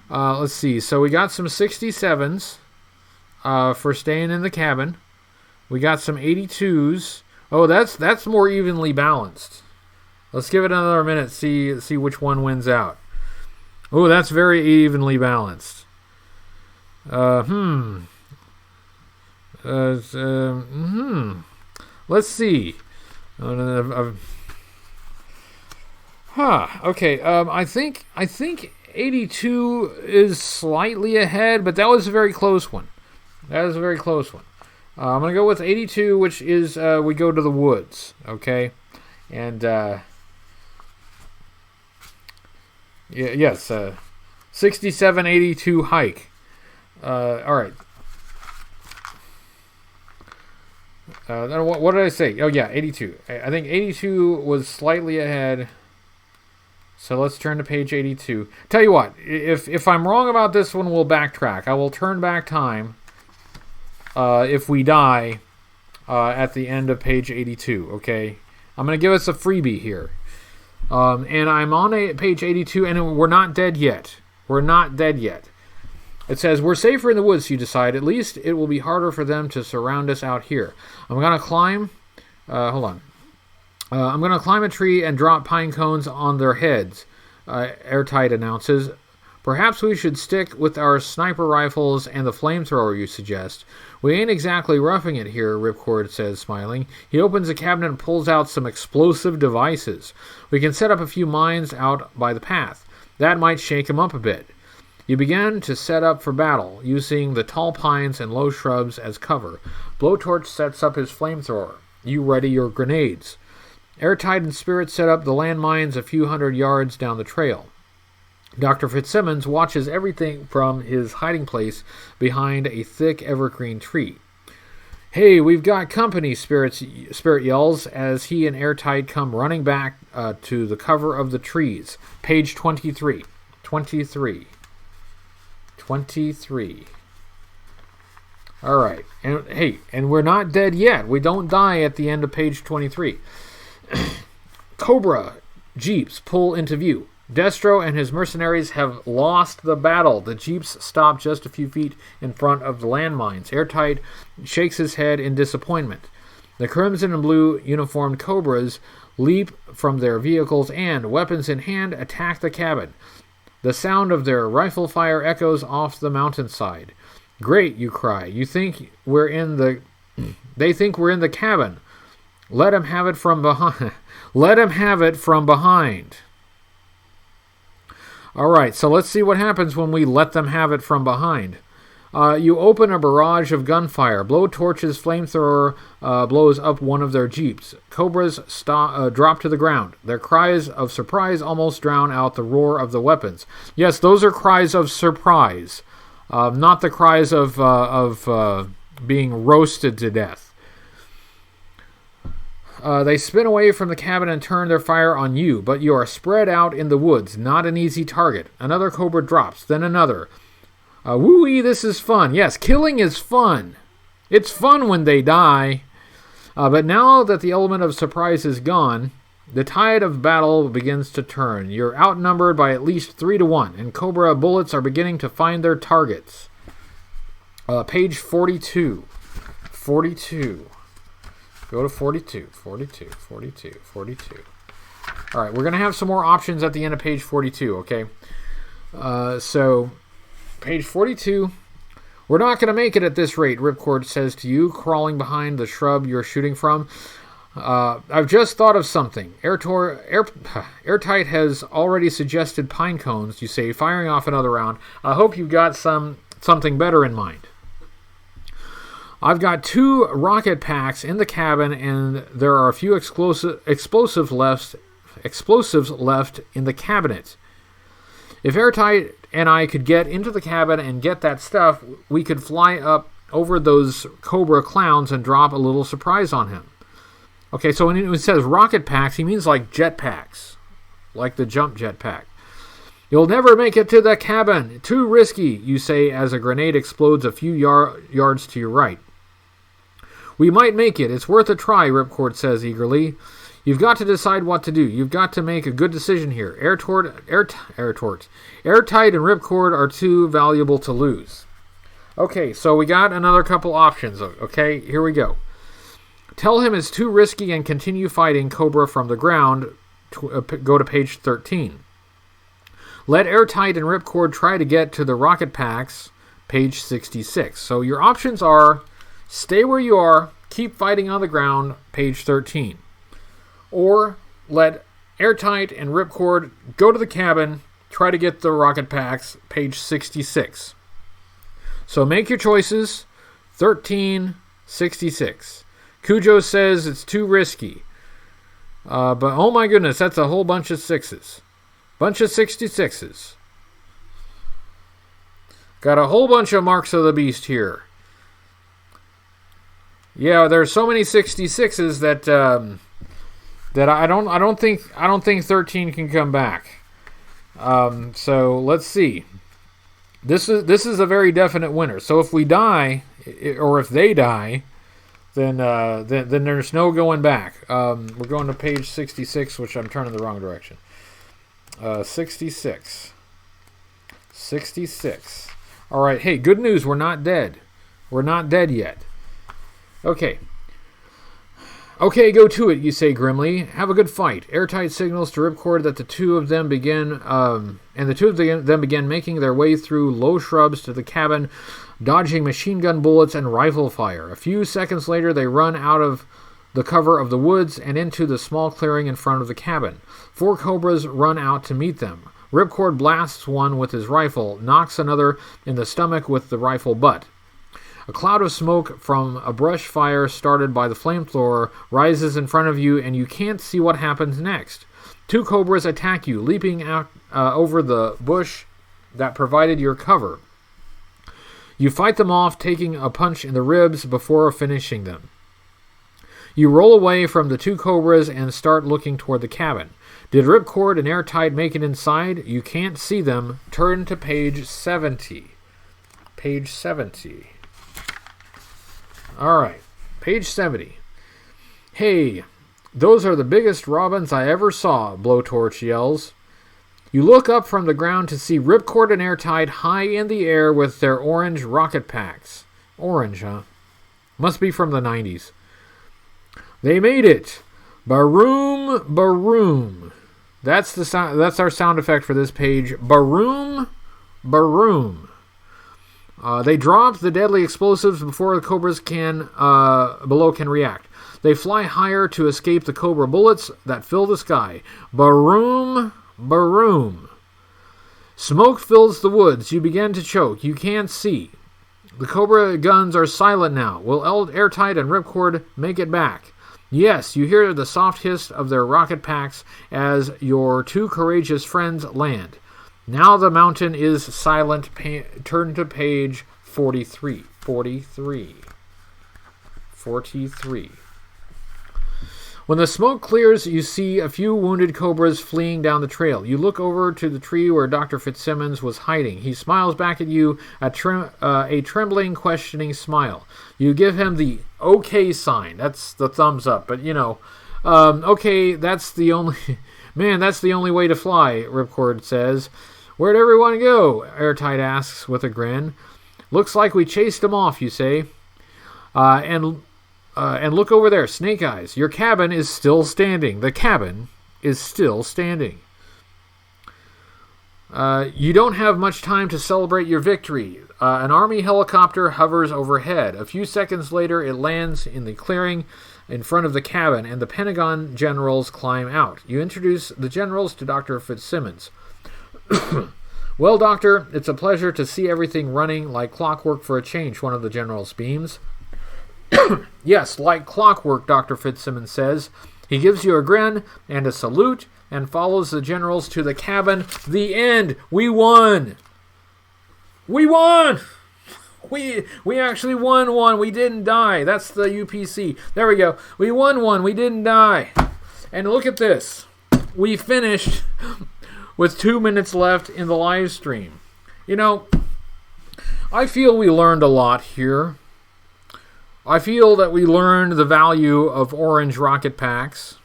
Let's see. So we got some 67s for staying in the cabin. We got some 82s. Oh, that's more evenly balanced. Let's give it another minute. See which one wins out. Oh, that's very evenly balanced. Let's see. Okay. I think 82 is slightly ahead, but that was a very close one. I'm gonna go with 82, which is we go to the woods. Okay, and yes, 6782 hike. All right. What did I say? Oh, yeah, 82. I think 82 was slightly ahead. So let's turn to page 82. Tell you what, if I'm wrong about this one, we'll backtrack. I will turn back time if we die at the end of page 82, okay? I'm going to give us a freebie here. And I'm on page 82, and we're not dead yet. It says, we're safer in the woods, you decide. At least it will be harder for them to surround us out here. I'm going to climb... hold on. I'm going to climb a tree and drop pine cones on their heads, Airtight announces. Perhaps we should stick with our sniper rifles and the flamethrower, you suggest. We ain't exactly roughing it here, Ripcord says, smiling. He opens a cabinet and pulls out some explosive devices. We can set up a few mines out by the path. That might shake him up a bit. You begin to set up for battle, using the tall pines and low shrubs as cover. Blowtorch sets up his flamethrower. You ready your grenades. Airtight and Spirit set up the landmines a few hundred yards down the trail. Dr. Fitzsimmons watches everything from his hiding place behind a thick evergreen tree. Hey, we've got company, Spirit yells as he and Airtight come running back to the cover of the trees. Page 23. 23. All right. And hey, and we're not dead yet. We don't die at the end of page 23. Cobra jeeps pull into view. Destro and his mercenaries have lost the battle. The jeeps stop just a few feet in front of the landmines. Airtight shakes his head in disappointment. The crimson and blue uniformed Cobras leap from their vehicles and, weapons in hand, attack the cabin. The sound of their rifle fire echoes off the mountainside. Great, you cry. You think we're in the... They think we're in the cabin. Let him have it from behind. Let him have it from behind. All right, so let's see what happens when we let them have it from behind. You open a barrage of gunfire. Blowtorch's flamethrower blows up one of their jeeps. Cobras drop to the ground. Their cries of surprise almost drown out the roar of the weapons. Yes, those are cries of surprise, not the cries of being roasted to death. They spin away from the cabin and turn their fire on you, but you are spread out in the woods, not an easy target. Another Cobra drops, then another. Woo-wee, this is fun. Yes, killing is fun. It's fun when they die. But now that the element of surprise is gone, the tide of battle begins to turn. You're outnumbered by at least 3-1, and Cobra bullets are beginning to find their targets. Page 42. 42. Go to 42. 42. 42. 42. All right, we're going to have some more options at the end of page 42, okay? So... Page 42. We're not going to make it at this rate, Ripcord says to you, crawling behind the shrub you're shooting from. I've just thought of something. Airtight has already suggested pine cones, you say, firing off another round. I hope you've got something better in mind. I've got 2 rocket packs in the cabin, and there are a few explosives left in the cabinet. If Airtight and I could get into the cabin and get that stuff, we could fly up over those Cobra clowns and drop a little surprise on him. Okay, so when it says rocket packs, he means like jet packs, like the jump jet pack. You'll never make it to the cabin. Too risky, you say as a grenade explodes a few yards to your right. We might make it. It's worth a try, Ripcord says eagerly. You've got to decide what to do. You've got to make a good decision here. Airtight and Ripcord are too valuable to lose. Okay, so we got another couple options. Okay, here we go. Tell him it's too risky and continue fighting Cobra from the ground. Go to page 13. Let Airtight and Ripcord try to get to the rocket packs. Page 66. So your options are stay where you are, keep fighting on the ground. Page 13. Or let Airtight and Ripcord go to the cabin, try to get the rocket packs, page 66. So make your choices, 13, 66. Cujo says it's too risky. But oh my goodness, that's a whole bunch of 6s. Bunch of 66s. Got a whole bunch of marks of the beast here. Yeah, there's so many 66s that I don't think 13 can come back. So let's see. This is a very definite winner. So if we die, or if they die, then there's no going back. We're going to page 66, which I'm turning the wrong direction. 66. All right. Hey, good news. We're not dead. We're not dead yet. Okay. Okay, go to it, you say grimly. Have a good fight. Airtight signals to Ripcord that the two of them begin making their way through low shrubs to the cabin, dodging machine gun bullets and rifle fire. A few seconds later, they run out of the cover of the woods and into the small clearing in front of the cabin. 4 cobras run out to meet them. Ripcord blasts one with his rifle, knocks another in the stomach with the rifle butt. A cloud of smoke from a brush fire started by the flamethrower rises in front of you, and you can't see what happens next. 2 cobras attack you, leaping out over the bush that provided your cover. You fight them off, taking a punch in the ribs before finishing them. You roll away from the 2 cobras and start looking toward the cabin. Did Ripcord and Airtight make it inside? You can't see them. Turn to page 70. Page 70. All right, page 70. Hey, those are the biggest robins I ever saw, Blowtorch yells. You look up from the ground to see Ripcord and Airtight high in the air with their orange rocket packs. Orange, huh? Must be from the 90s. They made it. Baroom, baroom. That's the sound. That's our sound effect for this page. Baroom, baroom. They drop the deadly explosives before the cobras below can react. They fly higher to escape the cobra bullets that fill the sky. Baroom, baroom. Smoke fills the woods. You begin to choke. You can't see. The cobra guns are silent now. Will Airtight and Ripcord make it back? Yes, you hear the soft hiss of their rocket packs as your 2 courageous friends land. Now the mountain is silent. Turn to page 43. 43. 43. When the smoke clears, you see a few wounded cobras fleeing down the trail. You look over to the tree where Dr. Fitzsimmons was hiding. He smiles back at you, a trembling, questioning smile. You give him the okay sign. That's the thumbs up. But, okay, that's the only... Man, that's the only way to fly, Ripcord says. Where'd everyone go? Airtight asks with a grin. Looks like we chased them off, you say. And look over there, Snake Eyes. Your cabin is still standing. The cabin is still standing. You don't have much time to celebrate your victory. An army helicopter hovers overhead. A few seconds later, it lands in the clearing in front of the cabin, and the Pentagon generals climb out. You introduce the generals to Dr. Fitzsimmons. Well, Doctor, it's a pleasure to see everything running like clockwork for a change, one of the generals beams. Yes, like clockwork, Dr. Fitzsimmons says. He gives you a grin and a salute and follows the generals to the cabin. The end. We won. We won. We actually won one. We didn't die. That's the UPC. There we go. We won one. We didn't die. And look at this. We finished with 2 minutes left in the live stream. I feel we learned a lot here. I feel that we learned the value of orange rocket packs.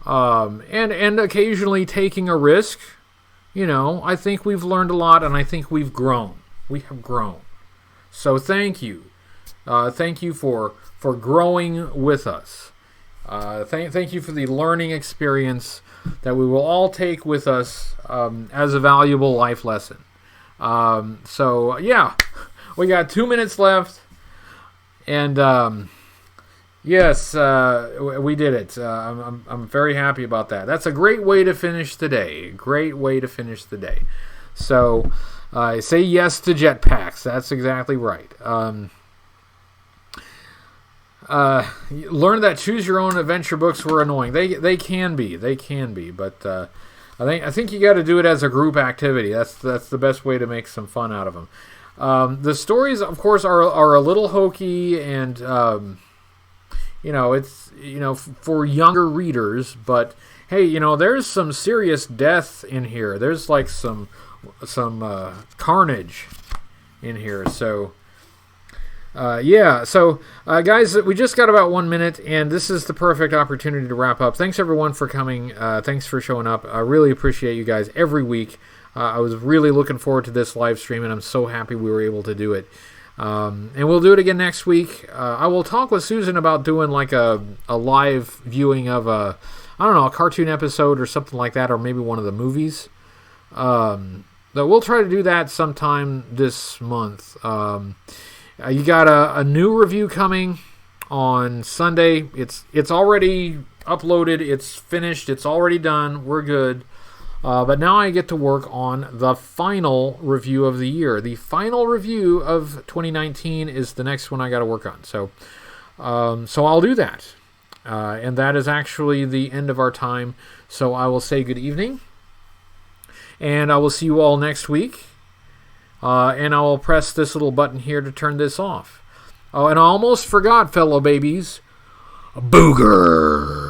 And occasionally taking a risk. I think we've learned a lot, and I think we've grown. We have grown. So thank you. Thank you for growing with us. Thank you for the learning experience that we will all take with us as a valuable life lesson. Yeah, we got 2 minutes left. And yes, we did it. I'm very happy about that. That's a great way to finish the day. Great way to finish the day. So say yes to jetpacks. That's exactly right. Learn that choose your own adventure books were annoying. They can be, but I think you got to do it as a group activity. That's the best way to make some fun out of them. The stories, of course, are a little hokey, and it's for younger readers. But hey, there's some serious death in here. There's like some carnage in here. So yeah. So guys, we just got about 1 minute, and this is the perfect opportunity to wrap up. Thanks everyone for coming. Thanks for showing up. I really appreciate you guys every week. I was really looking forward to this live stream, and I'm so happy we were able to do it. And we'll do it again next week. I will talk with Susan about doing like a live viewing of a cartoon episode or something like that, or maybe one of the movies. But we'll try to do that sometime this month. You got a new review coming on Sunday. It's already uploaded. It's finished. It's already done. We're good. But now I get to work on the final review of the year. The final review of 2019 is the next one I got to work on. So I'll do that. And that is actually the end of our time. So I will say good evening. And I will see you all next week. And I will press this little button here to turn this off. Oh, and I almost forgot, fellow babies. Booger!